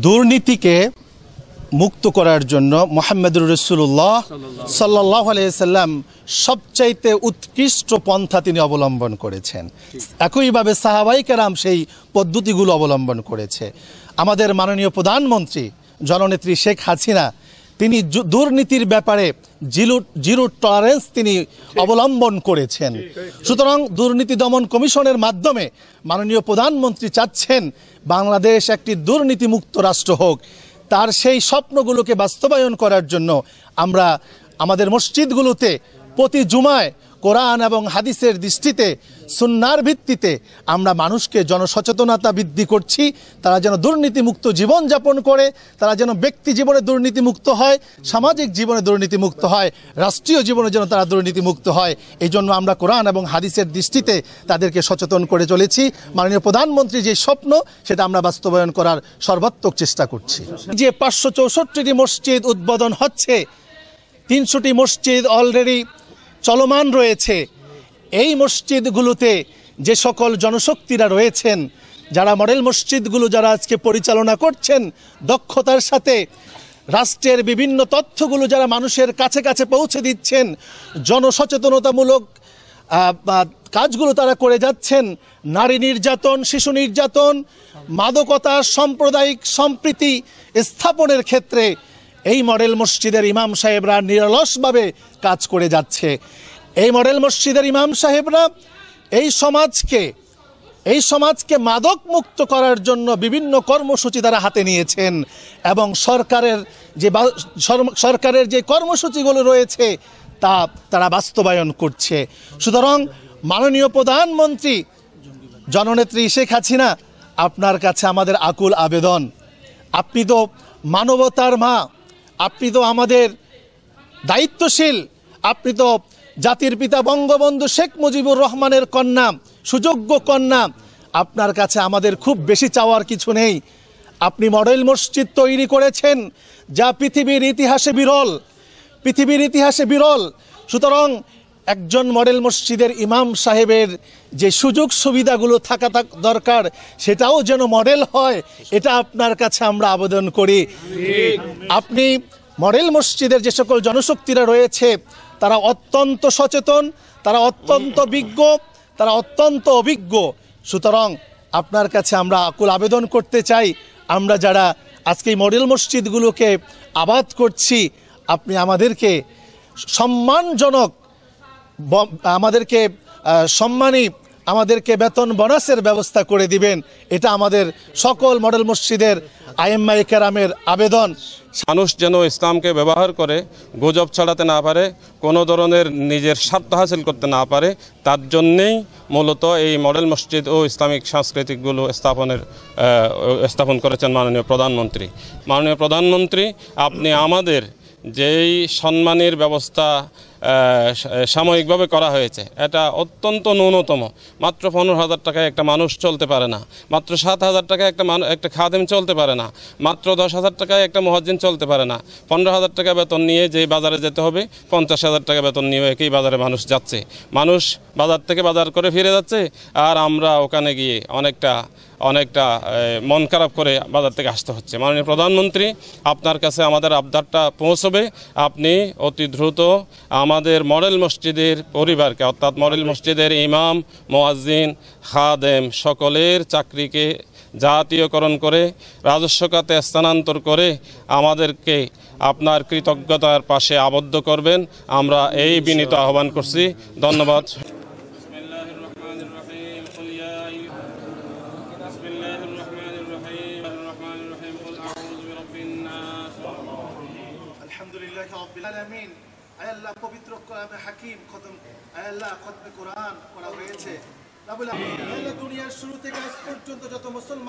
দুর্নীতিকে মুক্ত করার জন্য মুহাম্মদুর রাসূলুল্লাহ সাল্লাল্লাহু আলাইহি সাল্লাম সবচাইতে উৎকৃষ্ট পন্থা তিনি অবলম্বন করেছেন। একইভাবে সাহাবায়ে কেরাম সেই পদ্ধতিগুলো অবলম্বন করেছে। আমাদের মাননীয় প্রধানমন্ত্রী জননেত্রী শেখ হাসিনা তিনি দুর্নীতির ব্যাপারে জিরো টলারেন্স তিনি অবলম্বন করেছেন। সুতরাং দুর্নীতি দমন কমিশনের মাধ্যমে মাননীয় প্রধানমন্ত্রী চাচ্ছেন বাংলাদেশ একটি দুর্নীতিমুক্ত রাষ্ট্র হোক। তার সেই স্বপ্নগুলোকে বাস্তবায়ন করার জন্য আমরা আমাদের মসজিদগুলোতে প্রতি জুমায় কোরআন এবং হাদিসের দৃষ্টিতে সুন্নাহর ভিত্তিতে আমরা মানুষকে জনসচেতনতা বৃদ্ধি করছি। তারা যেন দুর্নীতিমুক্ত জীবন যাপন করে, তারা যেন ব্যক্তি জীবনে দুর্নীতিমুক্ত হয়, সামাজিক জীবনে দুর্নীতিমুক্ত হয়, রাষ্ট্রীয় জীবনে যেন তারা দুর্নীতিমুক্ত হয়। এই জন্য আমরা কোরআন এবং হাদিসের দৃষ্টিতে তাদেরকে সচেতন করে চলেছি। মাননীয় প্রধানমন্ত্রী যে স্বপ্ন সেটা আমরা বাস্তবায়ন করার সর্বাত্মক চেষ্টা করছি। যে 564টি মসজিদ উদ্বোধন হচ্ছে, 300টি মসজিদ অলরেডি চলমান রয়েছে। এই মসজিদগুলোতে যে সকল জনশক্তিরা রয়েছেন, যারা মডেল মসজিদগুলো যারা আজকে পরিচালনা করছেন দক্ষতার সাথে, রাষ্ট্রের বিভিন্ন তথ্যগুলো যারা মানুষের কাছে কাছে পৌঁছে দিচ্ছেন, জনসচেতনতামূলক কাজগুলো তারা করে যাচ্ছেন, নারী নির্যাতন, শিশু নির্যাতন, মাদকতা, সাম্প্রদায়িক সম্প্রীতি স্থাপনের ক্ষেত্রে এই মডেল মসজিদের ইমাম সাহেবরা নিরলসভাবে কাজ করে যাচ্ছে। এই মডেল মসজিদের ইমাম সাহেবরা এই সমাজকে মাদক মুক্ত করার জন্য বিভিন্ন কর্মসূচি তারা হাতে নিয়েছেন এবং সরকারের যে কর্মসূচিগুলো রয়েছে তা তারা বাস্তবায়ন করছে। সুতরাং মাননীয় প্রধানমন্ত্রী জননেত্রী শেখ হাসিনা, আপনার কাছে আমাদের আকুল আবেদন, আপনি তো মানবতার মা, আপনি তো আমাদের দায়িত্বশীল, আপনি তো জাতির পিতা বঙ্গবন্ধু শেখ মুজিবুর রহমানের কন্যা, সুযোগ্য কন্যা। আপনার কাছে আমাদের খুব বেশি চাওয়ার কিছু নেই। আপনি মডেল মসজিদ তৈরি করেছেন যা পৃথিবীর ইতিহাসে বিরল। সুতরাং একজন মডেল মসজিদের ইমাম সাহেবের যে সুযোগ সুবিধাগুলো থাকা দরকার সেটাও যেন মডেল হয়, এটা আপনার কাছে আমরা আবেদন করি। আপনি মডেল মসজিদের যে সকল জনশক্তিরা রয়েছে তারা অত্যন্ত সচেতন, তারা অত্যন্ত বিজ্ঞ, তারা অত্যন্ত অভিজ্ঞ। সুতরাং আপনার কাছে আমরা আকুল আবেদন করতে চাই, আমরা যারা আজকে এই মডেল মসজিদগুলোকে আবাদ করছি, আপনি আমাদেরকে সম্মানজনক, আমাদেরকে বেতন বোনাসের ব্যবস্থা করে দিবেন। এটা আমাদের সকল মডেল মসজিদের আইম্মায়ে কেরামের আবেদন। মানুষ যেন ইসলামকে ব্যবহার করে গুজব ছড়াতে না পারে, কোনো ধরনের নিজের স্বার্থ হাসিল করতে না পারে, তার জন্যেই মূলত এই মডেল মসজিদ ও ইসলামিক সাংস্কৃতিকগুলো স্থাপন করেছেন মাননীয় প্রধানমন্ত্রী। মাননীয় প্রধানমন্ত্রী, আপনি আমাদের যেই সম্মানের ব্যবস্থা সাময়িকভাবে করা হয়েছে এটা অত্যন্ত ন্যূনতম। মাত্র 15,000 টাকায় একটা মানুষ চলতে পারে না, মাত্র 7,000 টাকায় একটা খাদেম চলতে পারে না, মাত্র 10,000 টাকায় একটা মুয়াজ্জিন চলতে পারে না। 15,000 টাকা বেতন নিয়ে যেই বাজারে যেতে হবে 50,000 টাকা বেতন নিয়ে একই বাজারে মানুষ যাচ্ছে। মানুষ বাজার থেকে বাজার করে ফিরে যাচ্ছে, আর আমরা ওখানে গিয়ে অনেকটা মন খারাপ করে বাজার থেকে আসতে হচ্ছে। মাননীয় প্রধানমন্ত্রী, আপনার কাছে আমাদের আবদারটা পৌঁছবে। আপনি অতি দ্রুত আমাদের মডেল মসজিদের পরিবারকে, অর্থাৎ মডেল মসজিদের ইমাম, মুয়াজ্জিন, খাদেম সকলের চাকরিকে জাতীয়করণ করে রাজস্ব খাতে স্থানান্তর করে আমাদেরকে আপনার কৃতজ্ঞতার পাশে আবদ্ধ করবেন, আমরা এই বিনীত আহ্বান করছি। ধন্যবাদ। আলহামদুলিল্লাহি রাব্বিল আলামিন। আয় আল্লাহ, পবিত্র কোরআনে হাকিম খতম, আয় আল্লাহ খতমে কোরআন করা হয়েছে। দুনিয়ার শুরু থেকে আজ পর্যন্ত যত মুসলমান